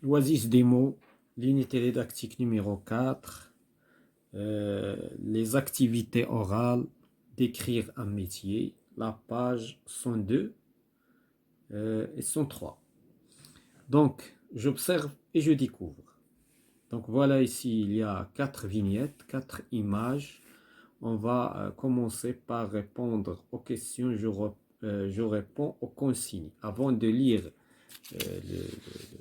L'Oasis des mots, l'unité didactique numéro 4, les activités orales, décrire un métier, la page 102 et 103. Donc, j'observe et je découvre. Donc voilà, ici, il y a 4 vignettes, 4 images. On va commencer par répondre aux questions. Je réponds aux consignes. Avant de lire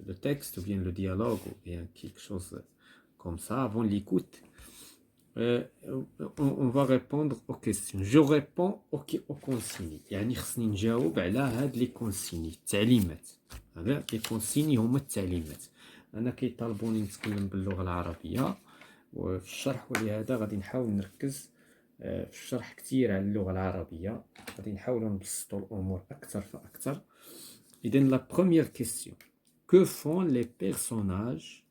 le texte, ou bien le dialogue, ou bien quelque chose comme ça, avant l'écoute, on va répondre aux questions. Je réponds aux consignes. يعني خصني نجاوب على هاد لي كونسيني التعليمات. هذا لي كونسيني هما التعليمات. أنا كيطالبوني نتكلم باللغة العربية وفي الشرح، ولهذا غادي نحاول نركز في الشرح كتير على اللغة العربية. غادي نحاولوا نبسطوا الأمور أكثر فأكثر. إذا la première question. Que font les personnages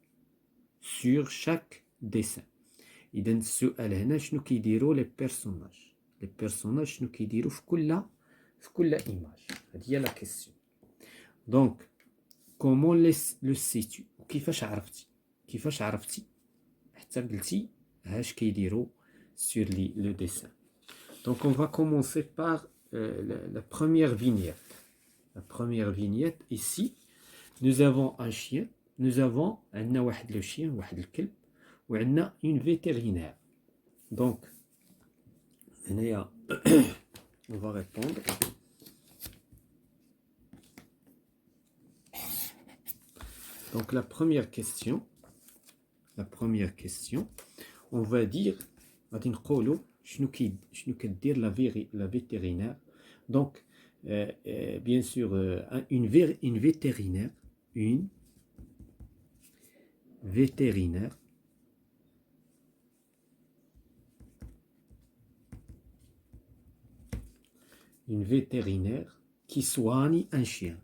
sur chaque dessin؟ إذا السؤال هنا شنو كيديروا لي بيرسوناج؟ لي بيرسوناج شنو كيديروا في كل ايماج؟ هذه هي لا كيسيون. دونك كومون لو سيتو، كيفاش عرفتي حتى قلتي هاش كيديروا sur le dessin. Donc on va commencer par la première vignette. La première vignette ici, nous avons un chien, nous avons عندنا واحد لو chien، واحد الكلب، وعندنا une vétérinaire. Donc, on va répondre. Donc, la première question, on va dire, غادي نقولوا شنو كدير la vétérinaire. Donc, bien sûr, une vétérinaire, une vétérinaire qui soigne un chien.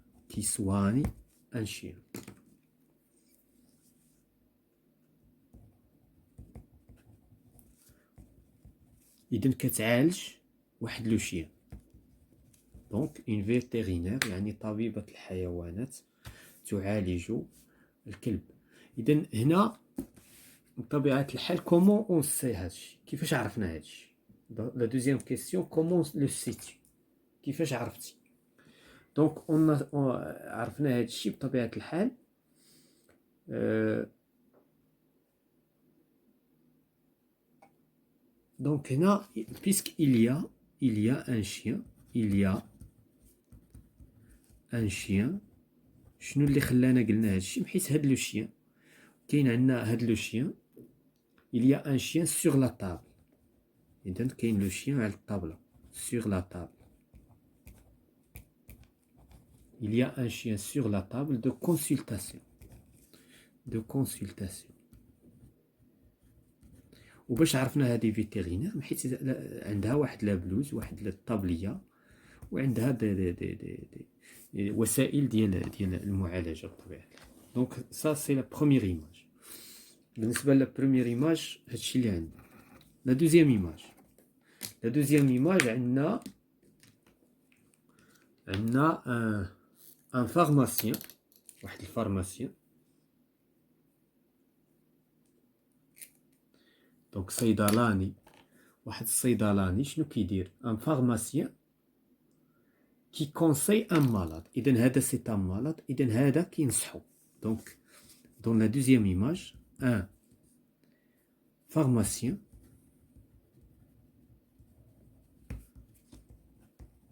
إذن كتعالج واحد لو شيان. دونك اون فيتيرينير يعني طبيبة الحيوانات تعالج الكلب. إذن هنا بطبيعة الحال كومون اون سي هادشي، كيفاش عرفنا هادشي؟ لا دوزيام كيسيون، كومون لو سيتي، كيفاش عرفتي؟ دونك عرفنا هادشي بطبيعة الحال دونك هنا puisque il y a un chien. شنو اللي خلانا قلنا هادشي؟ حيت هاد لو شيان كاين عندنا هاد لو شيان il y a un chien sur la table. إذن كاين لو شيان على الطابلة sur la table. Il y a un chien sur la table de consultation. وباش عرفنا هذه فيتيرينير حيت عندها واحد لابلوز، واحد الطابليه، وعندها دي وسائل ديال المعالجه بطبيعه الحال. دونك سا سي لا بروميير ايماج. بالنسبه لا بروميير ايماج هادشي اللي عندنا. لا دوزيام ايماج عندنا ان فارماسيان، واحد الفارماسيان. دونك صيدلاني، واحد الصيدلاني شنو كيدير؟ ان فارماسيان كي كونساي ان مالاد. اذا هذا سي ان مالاد، اذا هذا كينصحو. دونك دون لا دوزيام ايماج ان فارماسيان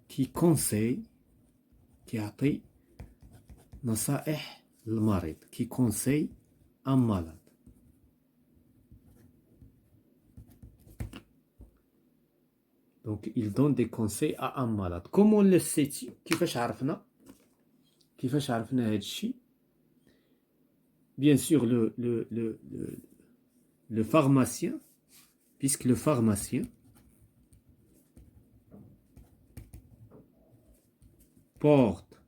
كي كونساي، كيعطي نصائح للمريض، كي كونساي ان مالاد. Donc, il donne des conseils à un malade. Comment le sais-tu? كيفاش عرفنا هاد الشيء؟ Bien sûr, le pharmacien, puisque le pharmacien porte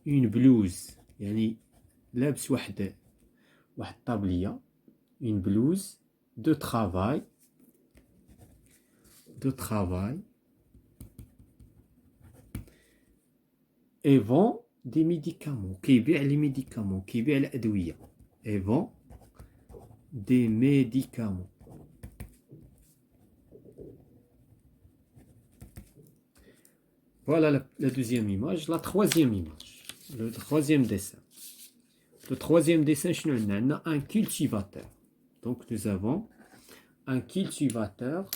une blouse، يعني لابس واحد طابلية، une blouse de travail et vend des médicaments كيبيع les médicaments كيبيع الأدوية et vend des médicaments. Voilà la deuxième image. La troisième image, le troisième dessin. Le troisième dessin, on a un cultivateur. Donc nous avons un cultivateur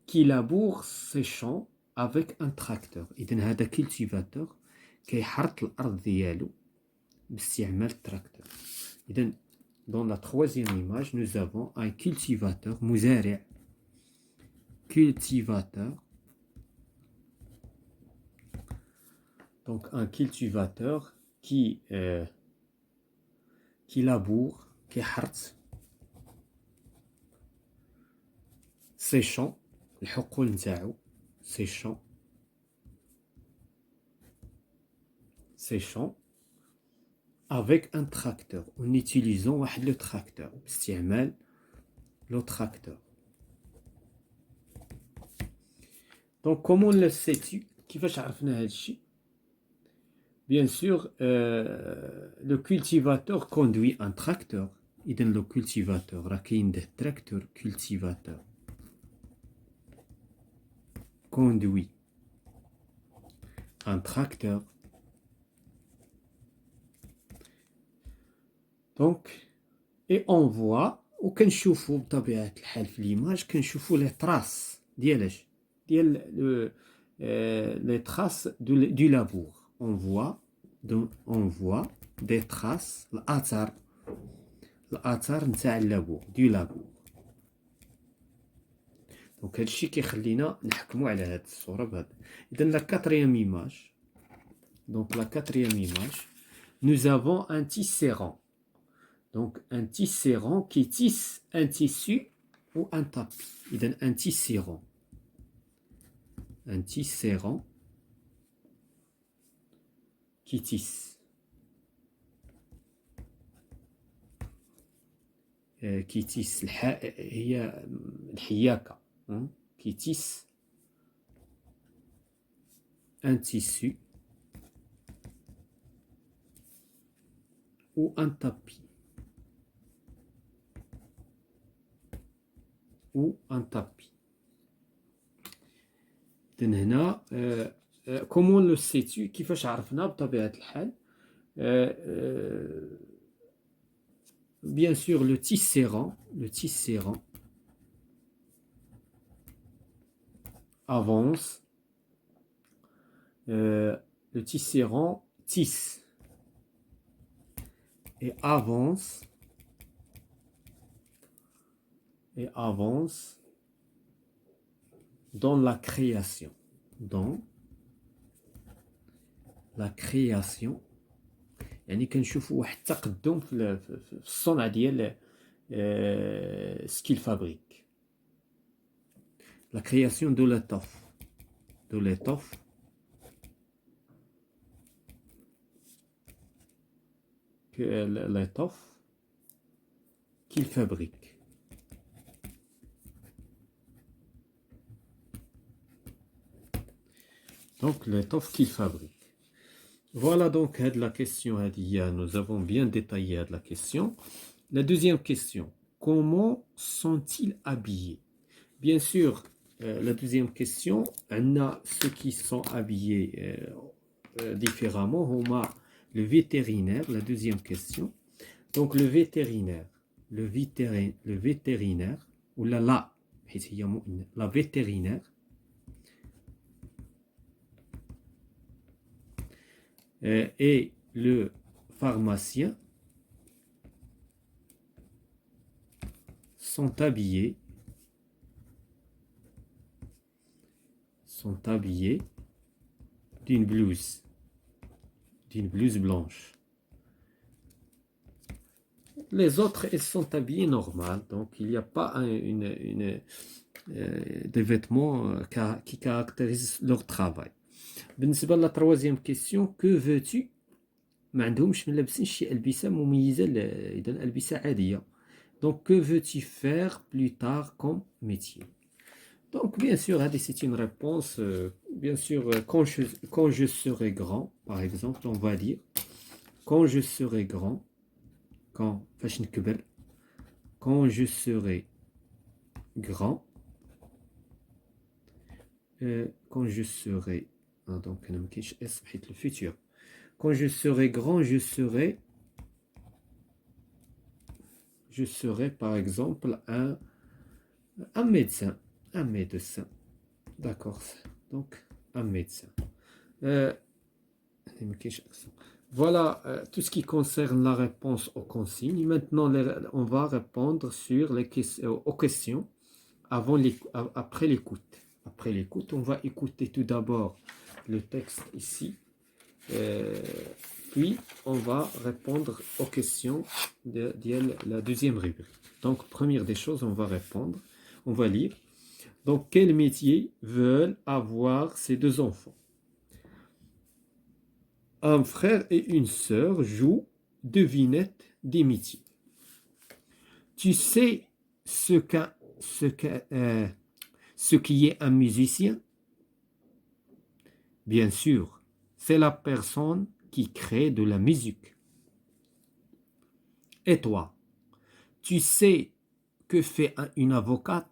qui laboure ses champs avec un tracteur. إذن هذا cultivateur كيحرث الأرض ديالو باستعمال التراكتور. إذن dans la troisième image, nous avons un cultivateur, مزارع, cultivateur. Donc un cultivateur qui laboure, qui حرث ses champs, الحقول نتاعو, ses champs avec un tracteur, en utilisant le tracteur, باستعمال le tracteur. Donc comment le sais-tu? كيفاش عرفنا هذا الشيء؟ Bien sûr, le cultivateur conduit un tracteur. إذن le cultivateur راه كاين ده tracteur cultivateur conduit un tracteur. Donc, et on voit وكنشوفوا بطبيعة الحال في l'image كنشوفوا les traces ديالاش ديال les traces du labour. On voit des traces الآثار نتاع اللابور du labour. Donc هادشي كيخلينا نحكموا على هاد الصورة بهذا. إذن la quatrième image. Donc la quatrième image, nous avons un tisserand. Donc un tisserand qui tisse un tissu ou un tapis. إذن un tisserand. Un tisserand qui tisse. Qui tisse هي الحياكة. Qui tisse un tissu ou un tapis. Ou un tapis. إذن هنا comment le sais-tu؟ كيفاش عرفنا بطبيعة الحال؟ Bien sûr le tisserand avance, le tisserand tisse et avance dans la création. يعني كنشوفوا واحد التقدم في الصنع ديال ce qu'il fabrique. La création de l'étoffe. L'étoffe qu'il fabrique. Donc l'étoffe qu'il fabrique. Voilà donc la question, nous avons bien détaillé la question. La deuxième question, comment sont-ils habillés? Bien sûr, la deuxième question, on a ceux qui sont habillés différemment. On a le vétérinaire, la deuxième question. Donc le vétérinaire, ou la vétérinaire, et le pharmacien sont habillés d'une blouse blanche. Les autres, elles sont habillées normal, donc il n'y a pas des vêtements qui caractérisent leur travail. بالنسبة la troisième question, que veux-tu؟ ما عندهمش من لابسين شي ألبسة مميزة، إذا ألبسة عادية. Donc que veux-tu faire plus tard comme métier؟ Donc, bien sûr, c'est une réponse. Bien sûr, quand je serai grand, par exemple, on va dire quand je serai grand, quand, فاش نكبر, quand je serai grand, quand je serai, donc, أنا ما كاينش اس حيت le futur. Quand je serai grand, je serai par exemple un médecin. Un médecin. D'accord. Donc, un médecin. Voilà tout ce qui concerne la réponse aux consignes. Maintenant, on va répondre sur aux questions après l'écoute. Après l'écoute, on va écouter tout d'abord le texte ici. Puis, on va répondre aux questions de la deuxième rubrique. Donc, première des choses, on va répondre. On va lire. Donc, quel métier veulent avoir ces deux enfants? Un frère et une sœur jouent devinette des métiers. Tu sais ce qui est un musicien? Bien sûr, c'est la personne qui crée de la musique. Et toi, tu sais que fait une avocate?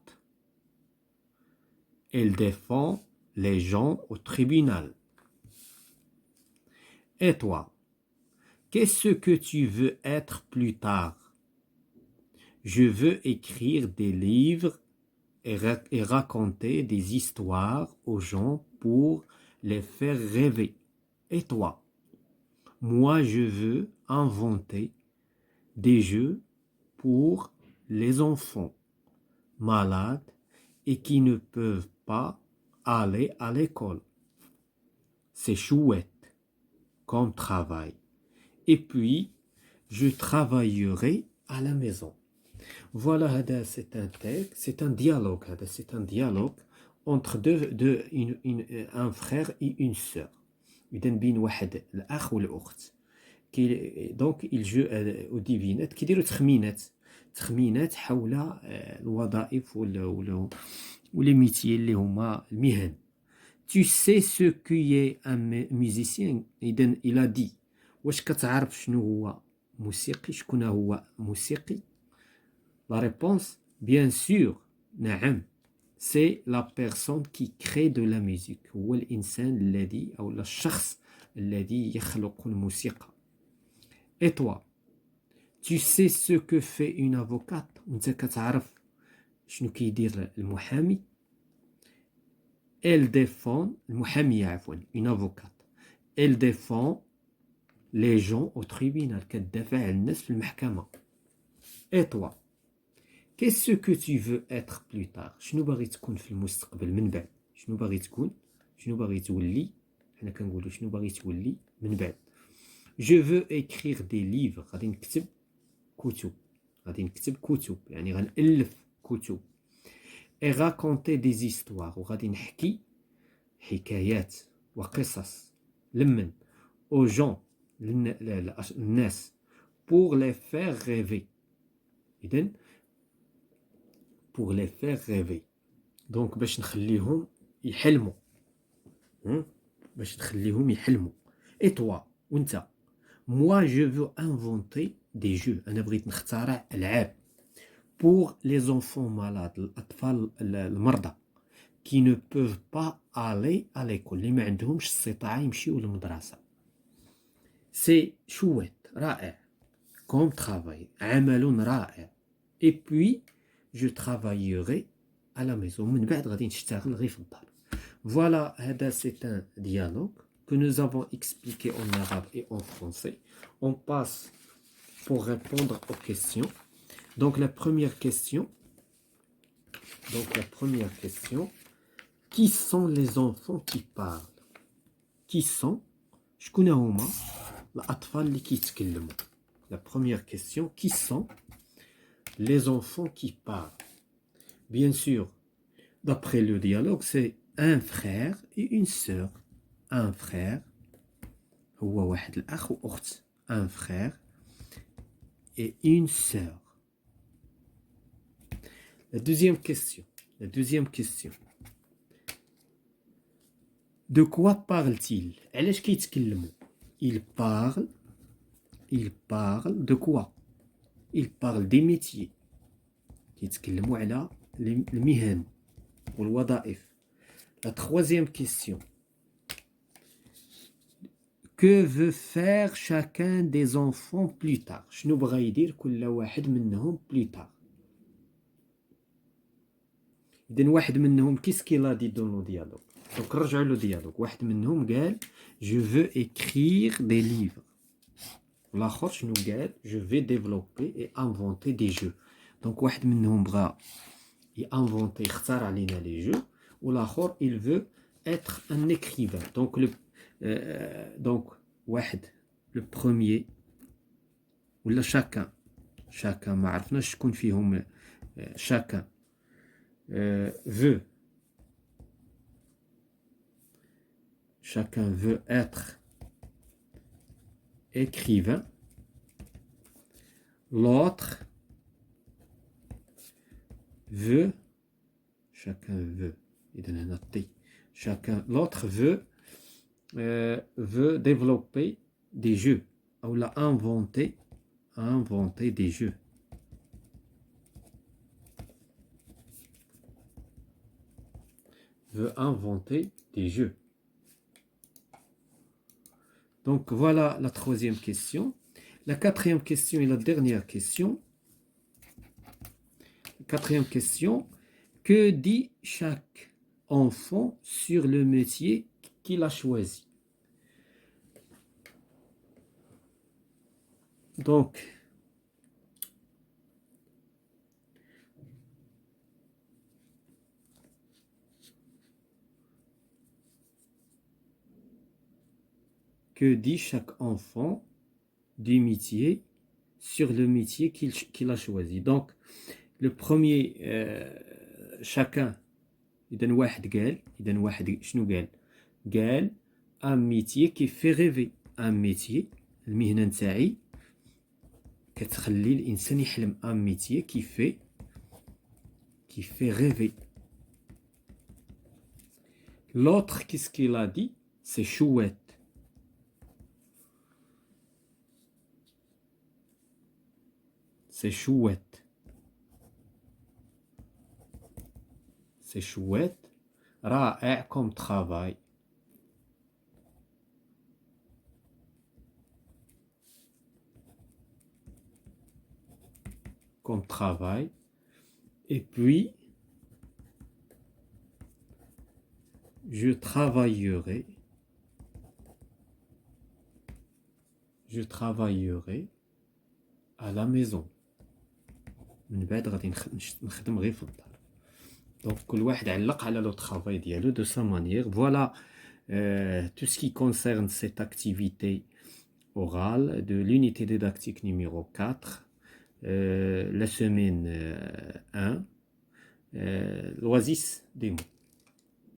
Elle défend les gens au tribunal. Et toi, qu'est-ce que tu veux être plus tard? Je veux écrire des livres et raconter des histoires aux gens pour les faire rêver. Et toi? Moi, je veux inventer des jeux pour les enfants malades et qui ne peuvent pas aller à l'école. C'est chouette comme travail. Et puis, je travaillerai à la maison. Voilà, c'est un texte, c'est un dialogue. C'est un dialogue entre un frère et une sœur. إذن بين واحد الأخ والأخت. دونك يلجو او ديفينات كيديروا تخمينات حول الوظائف ولا لي ميتيي اللي هما المهن. Tu sais ce qui est un musicien. إذن إلا دي واش كتعرف شنو هو موسيقي؟ شكون هو موسيقي؟ La réponse, bien sûr, نعم. C'est la personne qui crée de la musique. هو الإنسان الذي أو الشخص الذي يخلق الموسيقى. Et toi, tu sais ce que fait une avocate? وانت كتعرف شنو كيدير المحامي؟ Elle défend المحامية عفوا une avocate. Elle défend les gens au tribunal. كتدافع عن الناس في المحكمة. Et toi, qu'est-ce que tu veux être plus tard? شنو باغي تكون في المستقبل من بعد؟ شنو باغي تكون؟ شنو باغي تولي؟ حنا كنقولوا شنو باغي تولي من بعد. Je veux écrire des livres. غادي نكتب كتب يعني غنألف كتب. Et raconter des histoires. وغادي نحكي حكايات وقصص لمن aux gens الناس pour les faire rêver. إذن pour les faire rêver. Donc باش نخليهم يحلموا. باش نخليهم يحلموا. Et toi, وانت? Moi, je veux inventer des jeux. أنا بغيت نخترع ألعاب pour les enfants malades, الأطفال المرضى qui ne peuvent pas aller à l'école, اللي ما عندهمش استطاعة يمشيو للمدرسة. C'est chouette, رائع. Comme travail, عمل رائع. Et puis, je travaillerai à la maison. من بعد غادي نشتغل غير في الدار. Voilà, c'est un dialogue que nous avons expliqué en arabe et en français. On passe pour répondre aux questions. Donc la première question, qui sont les enfants qui parlent? Qui sont شكون هما الأطفال اللي كيتكلموا? La première question, qui sont les enfants qui parlent? Bien sûr, d'après le dialogue, c'est un frère et une sœur. Un frère, هو واحد الأخ وأخت. Un frère et une sœur. La deuxième question. De quoi parle-t-il? علاش كيتكلموا? Il parle de quoi? Il parle des métiers. كيتكلموا على المهن والوظائف. La troisième question. Que veut faire chacun des enfants plus tard? شنو بغا يدير كل واحد منهم plus tard؟ إذن واحد منهم qu'est-ce qu'il a dit dans le dialogue؟ donc نرجعوا له dialogue. واحد منهم قال je veux écrire des livres. والآخر شنو قال je vais développer et inventer des jeux. donc واحد منهم بغا inventer يختار علينا les jeux والآخر il veut être un écrivain. donc واحد le premier ولا chacun ما عرفناش شكون فيهم chacun veut être écrivain. L'autre veut l'autre veut développer des jeux ou l'a inventer des jeux. Veut inventer des jeux. Donc voilà la troisième question. La quatrième question et la dernière question. Quatrième question. Que dit chaque enfant sur le métier qu'il a choisi? Donc, que dit chaque enfant du métier sur le métier qu'il a choisi? Donc, le premier, chacun, إذن واحد شنو قال؟ قال un métier qui fait rêver. un métier, المهنة نتاعي كتخلي الإنسان يحلم. un métier qui fait rêver. L'autre, qu'est-ce qu'il a dit? C'est chouette. C'est chouette. C'est chouette. رائع comme travail. Comme travail. Et puis, je travaillerai à la maison. من بعد غادي نخدم غير في الدار. Donc كل واحد علق على لو travail ديالو de sa manière. Voilà tout ce qui concerne cette activité orale de l'unité didactique numéro 4, la semaine 1, l'oasis des mots.